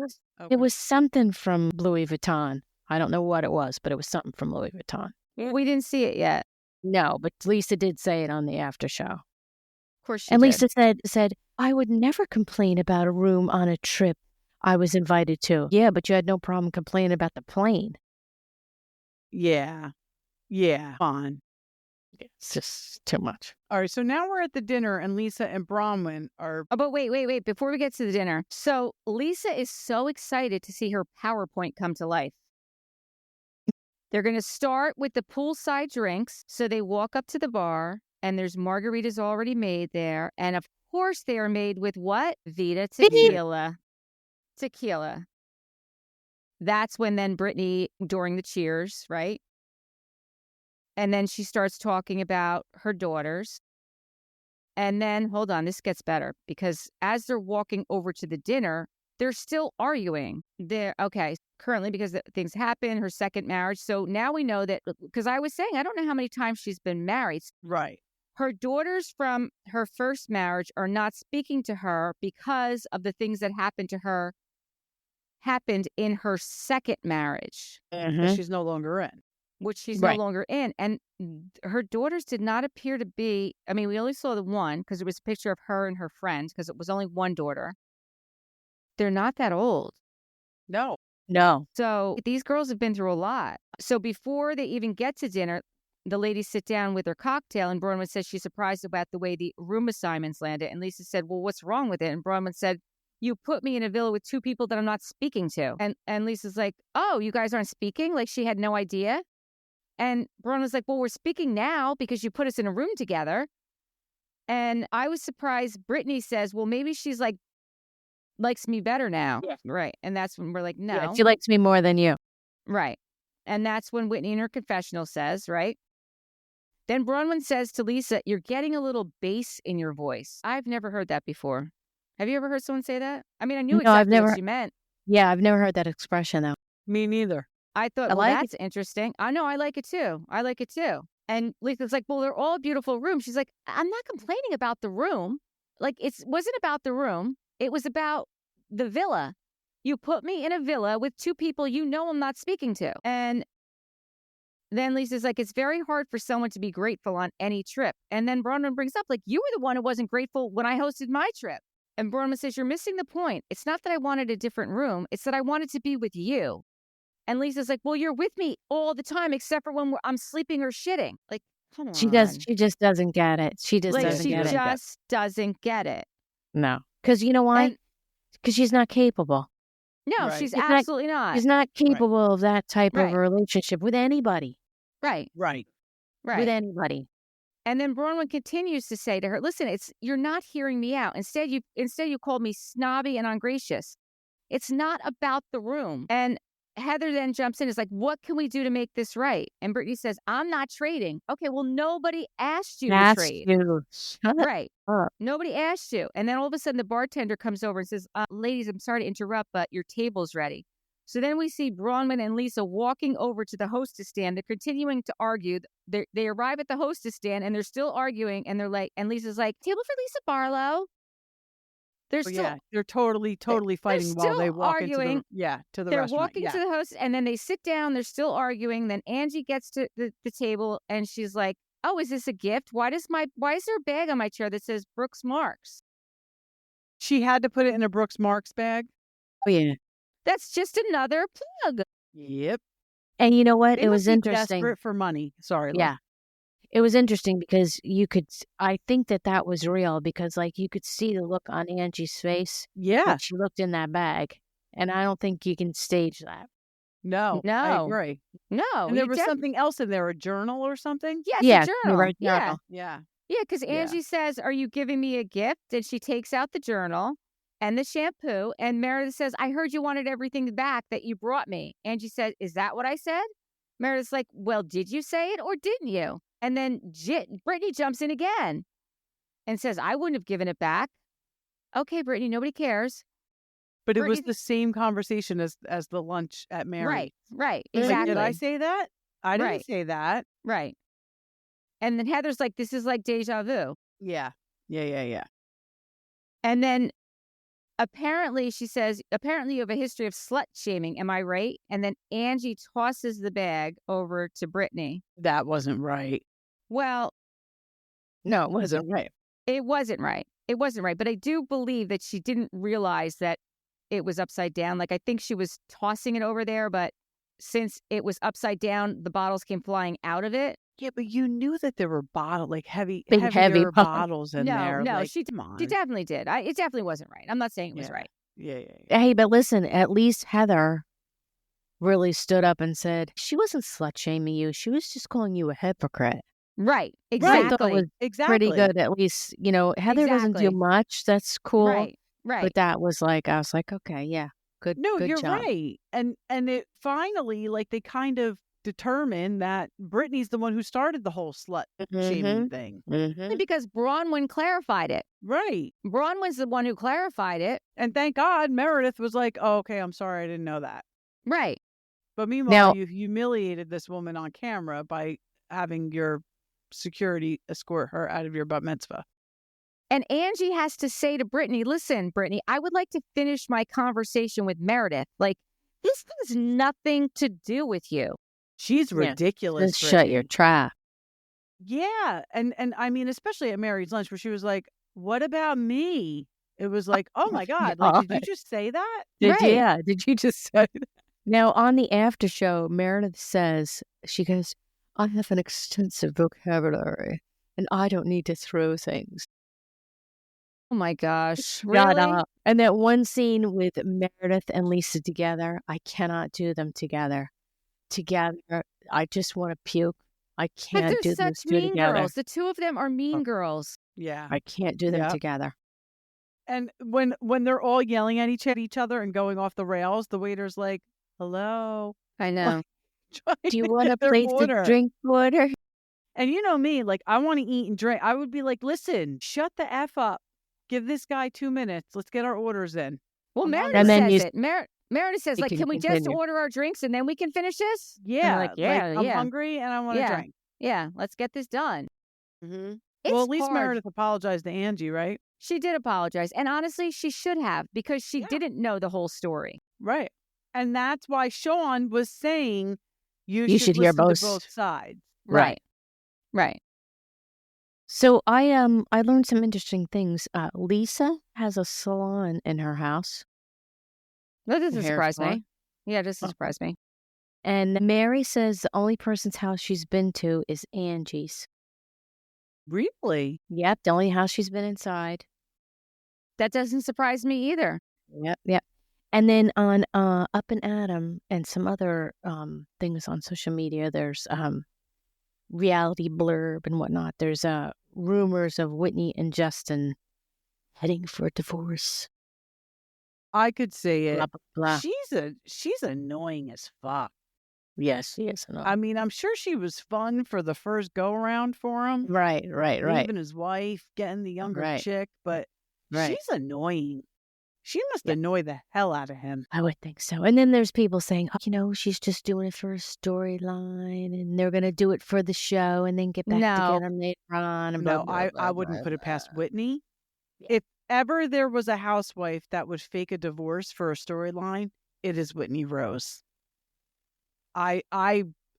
It was something from Louis Vuitton. I don't know what it was, but it was something from Louis Vuitton. We didn't see it yet. No, but Lisa did say it on the after show. Of course she and did. Lisa said, I would never complain about a room on a trip I was invited to. Yeah, but you had no problem complaining about the plane. Yeah, fine. It's just too much. All right, so now we're at the dinner and Lisa and Bronwyn are... Oh, but wait. Before we get to the dinner. So Lisa is so excited to see her PowerPoint come to life. They're going to start with the poolside drinks. So they walk up to the bar and there's margaritas already made there. And of course they are made with what? Vita tequila. Tequila. that's when then Brittany, during the cheers, right? And then she starts talking about her daughters. And then, hold on, this gets better, because as they're walking over to the dinner, they're still arguing. Currently, because things happen, her second marriage. So now we know that, because I was saying, I don't know how many times she's been married. Right. Her daughters from her first marriage are not speaking to her because of the things that happened in her second marriage. That she's no longer in. Which she's no longer in. And her daughters did not appear to be, I mean, we only saw the one because it was a picture of her and her friends, because it was only one daughter. They're not that old. No. So these girls have been through a lot. So before they even get to dinner, the ladies sit down with their cocktail, and Bronwyn says she's surprised about the way the room assignments landed. And Lisa said, well, what's wrong with it? And Bronwyn said, you put me in a villa with two people that I'm not speaking to. And Lisa's like, oh, you guys aren't speaking? Like she had no idea. And Bronwyn's like, well, we're speaking now because you put us in a room together. And I was surprised. Brittany says, well, maybe she's like, likes me better now. Yeah. Right. And that's when we're like, no. Yeah, she likes me more than you. Right. And that's when Whitney in her confessional says, right? Then Bronwyn says to Lisa, you're getting a little bass in your voice. I've never heard that before. Have you ever heard someone say that? I mean, I knew exactly what she meant. Yeah, I've never heard that expression, though. Me neither. I thought, that's interesting. I know, I like it too. And Lisa's like, well, they're all beautiful rooms. She's like, I'm not complaining about the room. Like, it wasn't about the room. It was about the villa. You put me in a villa with two people you know I'm not speaking to. And then Lisa's like, it's very hard for someone to be grateful on any trip. And then Bronwyn brings up, like, you were the one who wasn't grateful when I hosted my trip. And Bronwyn says, you're missing the point. It's not that I wanted a different room. It's that I wanted to be with you. And Lisa's like, well, you're with me all the time, except for when I'm sleeping or shitting. Like, come on. She just doesn't get it. She just doesn't get it. She just doesn't get it. No. Because you know why? Because she's not capable. No, she's absolutely not. She's not capable of that type of a relationship with anybody. Right. With anybody. And then Bronwyn continues to say to her, listen, you're not hearing me out. Instead, you called me snobby and ungracious. It's not about the room. And Heather then jumps in. Is like, what can we do to make this right? And Brittany says, I'm not trading. Okay, well, nobody asked you to trade. Right. Nobody asked you. And then all of a sudden, the bartender comes over and says, ladies, I'm sorry to interrupt, but your table's ready. So then we see Bronwyn and Lisa walking over to the hostess stand. They're continuing to argue. They arrive at the hostess stand and they're still arguing. And they're like, and Lisa's like, table for Lisa Barlow. They're totally fighting while they walk arguing. to the restaurant. They're walking to the host, and then they sit down. They're still arguing. Then Angie gets to the table, and she's like, "Oh, is this a gift? Why is there a bag on my chair that says Brooks Marks?" She had to put it in a Brooks Marks bag. Oh yeah, that's just another plug. Yep. And you know what? It was interesting. Desperate for money. Sorry. Yeah. It was interesting because I think that was real because like you could see the look on Angie's face. Yeah. When she looked in that bag. And I don't think you can stage that. No. I agree. No. And there was something else in there, a journal or something? Yes, a journal. Yeah. Yeah, because Angie says, are you giving me a gift? And she takes out the journal and the shampoo. And Meredith says, I heard you wanted everything back that you brought me. Angie said, is that what I said? Meredith's like, well, did you say it or didn't you? And then Brittany jumps in again and says, I wouldn't have given it back. Okay, Brittany, nobody cares. But Brittany, it was the same conversation as the lunch at Mary. Right. Exactly. Did I say that? I didn't say that. Right. And then Heather's like, this is like deja vu. Yeah. And then apparently she says, you have a history of slut-shaming. Am I right? And then Angie tosses the bag over to Brittany. That wasn't right. Well, no, it wasn't right. It wasn't right. But I do believe that she didn't realize that it was upside down. Like, I think she was tossing it over there, but since it was upside down, the bottles came flying out of it. Yeah, but you knew that there were heavy bottles in there. No, like, she definitely did. It definitely wasn't right. I'm not saying it was right. Yeah. Hey, but listen, at least Heather really stood up and said, she wasn't slut-shaming you. She was just calling you a hypocrite. Right. Exactly. I thought it was pretty good, at least. You know, Heather doesn't do much. That's cool. Right. But that was like, I was like, okay, yeah, Good. No, good you're job. right. And it finally, like, they kind of determine that Brittany's the one who started the whole slut-shaming thing. Mm-hmm. Because Bronwyn clarified it. Right. Bronwyn's the one who clarified it. And thank God Meredith was like, oh, okay, I'm sorry, I didn't know that. Right. But meanwhile, Now- you humiliated this woman on camera by having your security escort her out of your bat mitzvah. And Angie has to say to Brittany, listen, Brittany, I would like to finish my conversation with Meredith. Like, this has nothing to do with you. She's Yeah. ridiculous. Just shut your Brittany. trap. Yeah. And I mean, especially at Mary's lunch where she was like, what about me? It was like, oh my God. Like, did you just say that? Right. Yeah. Did you just say that? Now, on the after show, Meredith says, she goes, I have an extensive vocabulary and I don't need to throw things. Oh my gosh. Shut Really? up. And that one scene with Meredith and Lisa together, I cannot do them together. Together, I just want to puke. I But can't they're do such those two mean together. girls. The two of them are mean girls. Yeah. I can't do them Yep. together. And when they're all yelling at each other and going off the rails, the waiter's like, hello. I know. trying Do you to want a get their place order. to drink water? And you know me, like, I want to eat and drink. I would be like, listen, shut the F up. Give this guy 2 minutes. Let's get our orders in. Well, I'm Meredith And then says you- it. Meredith says, You like, can can we just continue. order our drinks and then we can finish this? Yeah. like, yeah, I'm yeah. hungry and I want to Yeah. drink. Yeah, let's get this done. Mm-hmm. It's Well, at least hard. Meredith apologized to Angie, right? She did apologize. And honestly, she should have because she Yeah. didn't know the whole story. Right. And that's why Sean was saying you should hear listen both. to both sides. Right. Right. So I learned some interesting things. Lisa has a salon in her house, That doesn't Hair surprise salon? me. Yeah, it doesn't Oh. surprise me. and Mary says the only person's house she's been to is Angie's. Really? Yep, the only house she's been inside. That doesn't surprise me either. Yep. And then on Up and Adam and some other things on social media, there's reality blurb and whatnot. There's rumors of Whitney and Justin heading for a divorce. I could see it. Blah, blah, blah. She's annoying as fuck. Yes, yes. No. I mean, I'm sure she was fun for the first go around for him. Right. Leaving his wife, getting the younger Right. chick, but Right. she's annoying. She must annoy the hell out of him. I would think so. And then there's people saying, oh, she's just doing it for a storyline and they're going to do it for the show and then get back No. together later on. And No, blah, blah, I blah, wouldn't blah, put it past blah. Whitney. Yeah. If ever there was a housewife that would fake a divorce for a storyline, it is Whitney Rose. I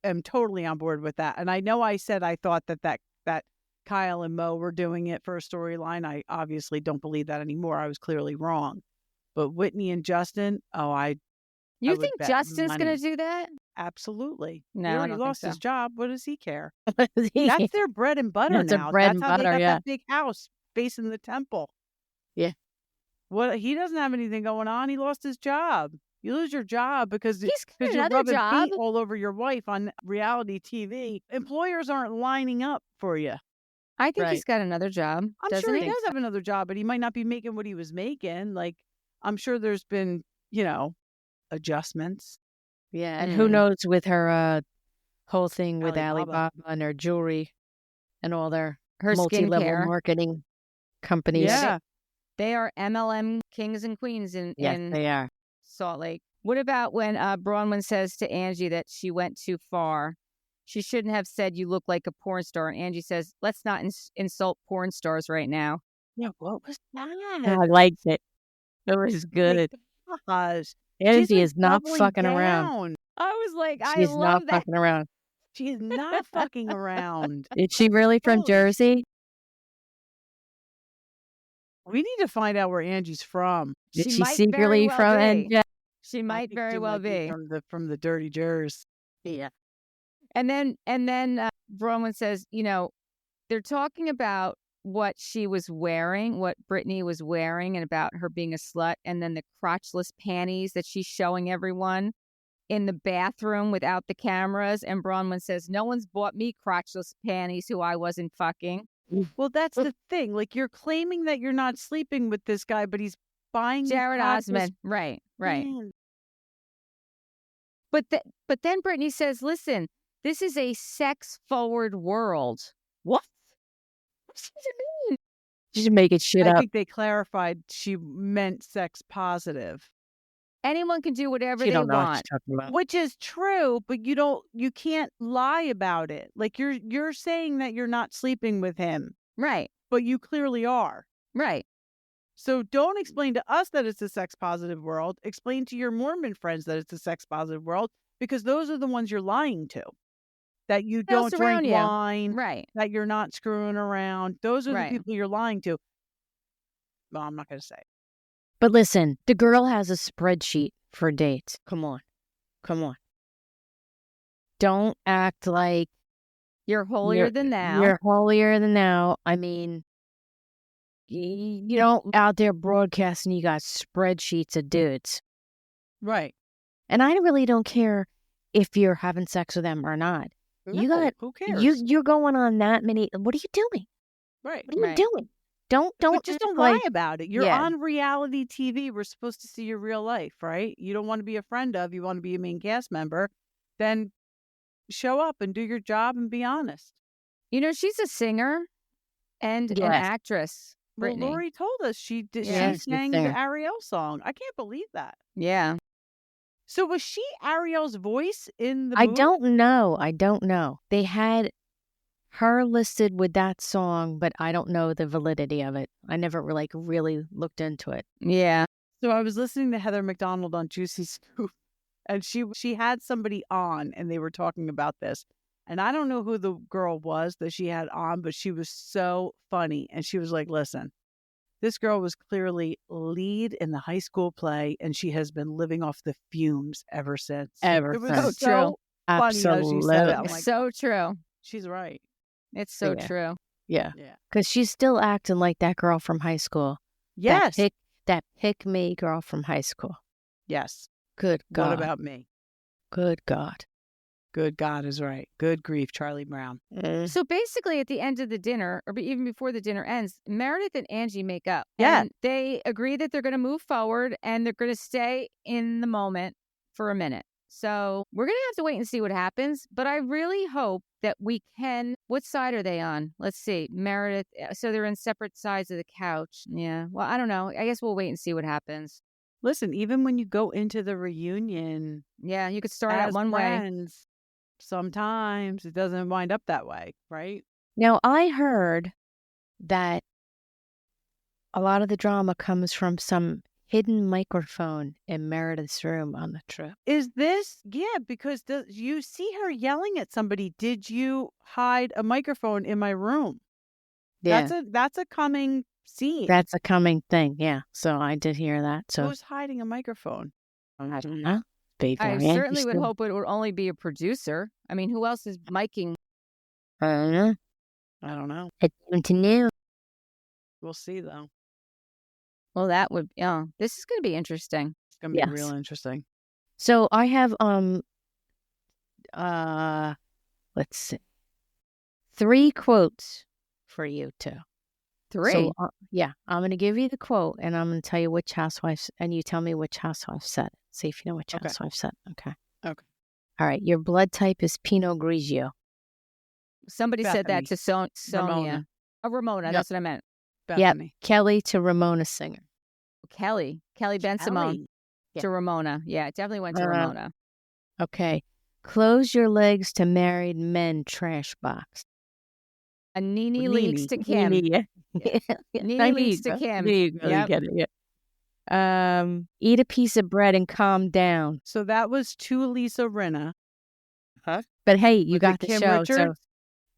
am totally on board with that. And I know I said I thought that Kyle and Mo were doing it for a storyline. I obviously don't believe that anymore. I was clearly wrong. But Whitney and Justin, I You would think bet Justin's going money. to do that? Absolutely. No, He I already don't think lost his so. job. What does he care? That's their bread and butter That's their now. bread That's and how they butter, got yeah. that big house facing the temple. Yeah. What? He doesn't have anything going on. He lost his job. You lose your job because He's got you're another rubbing job. feet all over your wife on reality TV. Employers aren't lining up for you. I think Right. he's got another job. I'm doesn't sure he? he does have another job, but he might not be making what he was making. Like, I'm sure there's been, adjustments. Yeah, and who knows with her whole thing with Alibaba. Alibaba and her jewelry and all their Her multi-level skincare. marketing companies. Yeah. They are MLM kings and queens in Yes, they are. Salt Lake. What about when Bronwyn says to Angie that she went too far? She shouldn't have said you look like a porn star. And Angie says, let's not insult porn stars right now. Yeah, what was that? I liked it. It was good. Gosh. Angie She's is not doubling fucking around. down. I was like, She's I not love that. fucking around. She is not fucking around. Is she really from Holy Jersey? We need to find out where Angie's from. Is She she might secretly very well from be. NJ? She I might think very she well might be. from the Dirty Jers. Yeah. And then Bronwyn says, they're talking about what she was wearing, what Brittany was wearing, and about her being a slut, and then the crotchless panties that she's showing everyone in the bathroom without the cameras. And Bronwyn says, no one's bought me crotchless panties who I wasn't fucking. Well, that's the thing. Like, you're claiming that you're not sleeping with this guy, but he's buying Jared Osmond. Right. Man. But then Brittany says, listen, this is a sex-forward world. What? What does it mean? Just making shit I up. think they clarified she meant sex positive. Anyone can do whatever You they don't know what want. you're talking about. Which is true, but you can't lie about it. Like you're saying that you're not sleeping with him, Right. but you clearly are. Right. So don't explain to us that it's a sex positive world. Explain to your Mormon friends that it's a sex positive world, because those are the ones you're lying to. That you Else don't around drink you. wine, Right. that you're not screwing around. Those are Right. the people you're lying to. Well, I'm not going to say. But listen, the girl has a spreadsheet for dates. Come on. Don't act like You're holier than thou. You're holier than thou. I mean, you don't out there broadcasting you got spreadsheets of dudes. Right. And I really don't care if you're having sex with them or not. No, who cares? You're going on that many. What are you doing? Right. What are you doing? Don't Just don't like, lie about it. You're Yeah. on reality TV. We're supposed to see your real life, right? You don't want to be a friend of, you want to be a main cast member. Then show up and do your job and be honest. You know, she's a singer and an Yes. actress. Brittany. Well, Lori told us she did. Yeah, She she's sang the there. Ariel song. I can't believe that. Yeah. So was she Ariel's voice in the I movie? don't know. They had her listed with that song, but I don't know the validity of it. I never really looked into it. Yeah. So I was listening to Heather McDonald on Juicy Scoop, and she had somebody on, and they were talking about this. And I don't know who the girl was that she had on, but she was so funny. And she was like, listen, this girl was clearly lead in the high school play, and she has been living off the fumes ever since. Ever It was since. so True. funny how she said it. Absolutely. I'm like, So true. she's right. It's so Yeah. true. Yeah. Yeah. Because she's still acting like that girl from high school. Yes. That pick me girl from high school. Yes. Good God. What about me? Good God. Good God is right. Good grief, Charlie Brown. So basically, at the end of the dinner, or even before the dinner ends, Meredith and Angie make up. Yeah. And they agree that they're going to move forward and they're going to stay in the moment for a minute. So we're going to have to wait and see what happens. But I really hope that we can. What side are they on? Let's see. Meredith. So they're in separate sides of the couch. Yeah. Well, I don't know. I guess we'll wait and see what happens. Listen, even when you go into the reunion Yeah. You could start out as one way. friends, sometimes it doesn't wind up that way, right? Now, I heard that a lot of the drama comes from some hidden microphone in Meredith's room on the trip. Is this? Yeah, because you see her yelling at somebody. Did you hide a microphone in my room? Yeah. That's a coming scene. That's a coming thing. Yeah. So I did hear that. So Who's hiding a microphone? I don't know. Baby I Randy certainly would still- hope it would only be a producer. I mean, who else is miking? I don't know. I don't know. It's time to know. We'll see though. Well, that would, yeah, this is going to be interesting. It's gonna be Yes. real interesting. So I have let's see, 3 quotes for you two. 3. So, yeah, I'm going to give you the quote, and I'm going to tell you which housewife, and you tell me which housewife said it. See if you know which Okay. housewife said it. Okay. Okay. All right. Your blood type is Pinot Grigio. Somebody said that to Sonia. Ramona. Oh, Ramona. Yep. That's what I meant. Bethany. Kelly to Ramona Singer. Kelly Ben Simone Kelly. to Ramona. Yeah, it definitely went to Ramona. Okay. Close your legs to married men trash box. A Nene Nene. leaks to Kim. Nene, yeah. Nene leaks to Kim. There you go. You Yep. get it. Yeah. Eat a piece of bread and calm down. So that was to Lisa Rinna. But hey, you Was got it the Kim show. Richards? So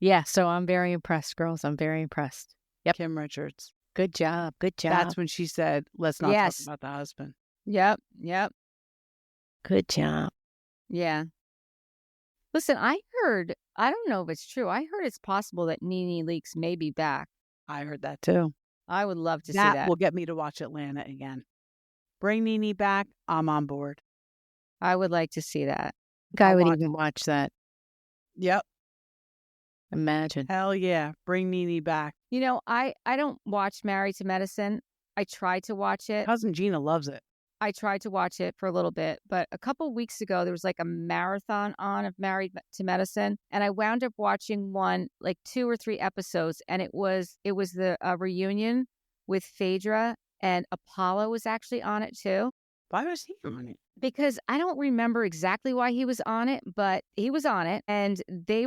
yeah, so I'm very impressed, girls. I'm very impressed. Yep. Kim Richards. Good job. Good job. That's when she said, "Let's not Yes. talk about the husband." Yep. Good job. Yeah. Listen, I don't know if it's true. I heard it's possible that Nene Leakes may be back. I heard that too. I would love to see That that. will get me to watch Atlanta again. Bring Nene back. I'm on board. I would like to see that. I I'll would watch even watch that. Yep. Imagine. Hell yeah. Bring Nene back. You know, I don't watch Married to Medicine. I tried to watch it. Cousin Gina loves it. I tried to watch it for a little bit, but a couple weeks ago, there was like a marathon on of Married to Medicine. And I wound up watching one, like 2 or 3 episodes. And it was the reunion with Phaedra, and Apollo was actually on it too. Why was he on it? Because I don't remember exactly why he was on it, but he was on it. And they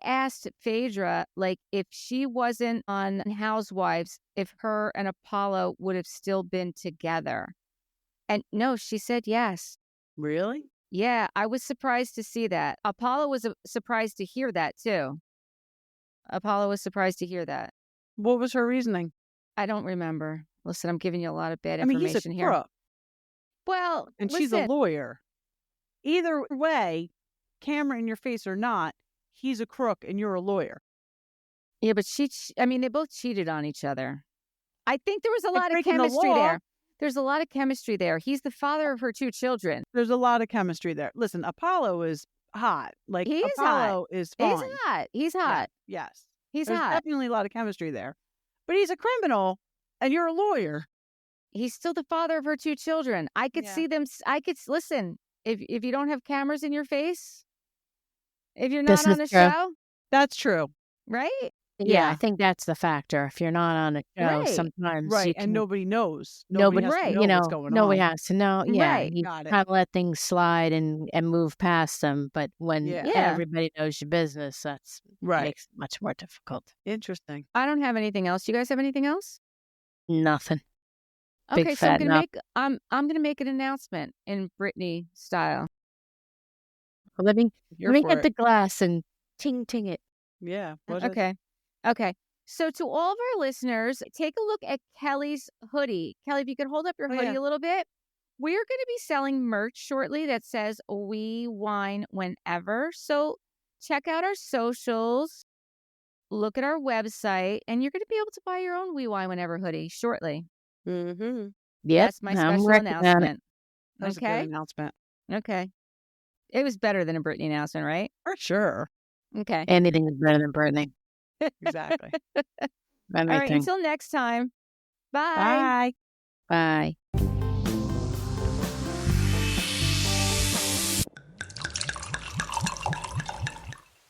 asked Phaedra, like, if she wasn't on Housewives, if her and Apollo would have still been together. And no, she said yes. Really? Yeah, I was surprised to see that. Apollo was surprised to hear that too. Apollo was surprised to hear that. What was her reasoning? I don't remember. Listen, I'm giving you a lot of bad I mean, information he's a here. crook, Well, and she's a listen, lawyer. Either way, camera in your face or not, he's a crook and you're a lawyer. Yeah, but they both cheated on each other. I think there was a lot of breaking the chemistry law. there. There's a lot of chemistry there. He's the father of her 2 children. There's a lot of chemistry there. Listen, Apollo is hot. Like, He is Apollo is fine. He's hot. He's hot. Yeah, yes. He's There's hot. definitely a lot of chemistry there. But he's a criminal and you're a lawyer. He's still the father of her 2 children. I could see them. Listen, if you don't have cameras in your face, if you're not on a show, That's true. right? Yeah, I think that's the factor. If you're not on a show, Right. sometimes Right. you can, And nobody knows. nobody, has to right, know you know, what's going nobody on. has to know. Yeah, Right. you Got it. kind of let things slide and move past them. But when Yeah. Yeah. everybody knows your business, that's Right. makes it much more difficult. Interesting. I don't have anything else. You guys have anything else? Nothing. Big Okay, so I'm fat gonna no. make an announcement in Britney style. Well, let me You're let me for get it. the glass and ting it. Yeah. What is it? Okay. Okay. So to all of our listeners, take a look at Kelly's hoodie. Kelly, if you could hold up your Oh, hoodie yeah. a little bit. We're going to be selling merch shortly that says "We Wine Whenever." So check out our socials, look at our website, and you're going to be able to buy your own "We Wine Whenever" hoodie shortly. Mm-hmm. Yep, That's my I'm special working on it. announcement. That was a Okay. good announcement. Okay. It was better than a Britney announcement, right? For sure. Okay. Anything is better than Britney. Exactly. All right. Anything. Until next time. Bye. Bye. Bye.